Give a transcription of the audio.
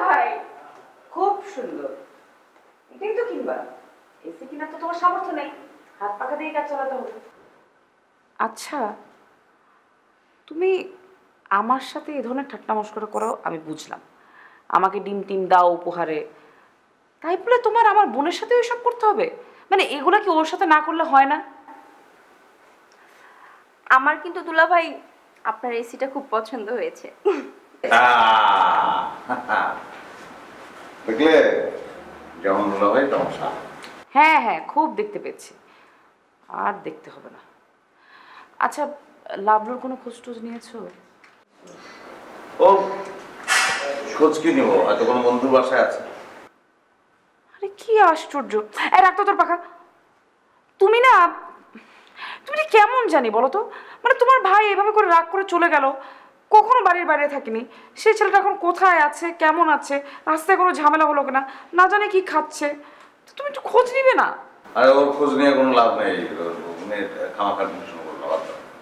ভাই খুব সুন্দর, এটাই তো কিনবা। এসি কিনা তো তোমার সামর্থ্য নেই, হাত পাখা দিয়ে কাজ চালাতে হবে। আচ্ছা, তুমি আমার সাথে এই ধরনের ঠাট্টা মশকরা করো আমি বুঝলাম, আমাকে ডিম টিম দাও উপহারে, তাই বলে তোমার আমার বোনের সাথে ওইসব করতে হবে? মানে এগুলা কি ওর সাথে না করলে হয় না? আমার কিন্তু দুলাভাই আপনার এসিটা খুব পছন্দ হয়েছে। দেখলে যেমন বলা হয় তমসা। হ্যাঁ হ্যাঁ, খুব দেখতে পেয়েছি, আর দেখতে হবে না। আচ্ছা, লাভলুর কোনো খোঁজ টোজ নিয়েছো? ও খোঁজ কি নিব, হয়তো কোনো বন্ধুর বাসায় আছে। আরে কি আশ্চর্য! এই রাখতো তোর পাখা। তুমি না, তুমি ঠিক কেমন জানি বলো তো, মানে তোমার ভাই এভাবে করে রাগ করে চলে গেল, কখনো বাড়ির বাইরে থাকিনি, সেই ছেলেটা এখন কোথায় আছে, কেমন আছে, রাস্তায় কোনো ঝামেলা হলো কিনা, না জানে কি খাচ্ছে, তো তুমি একটু খোঁজ নিবে না? আর ওর খোঁজ নিয়ে কোনো লাভ নেই, খামাখার টেনশন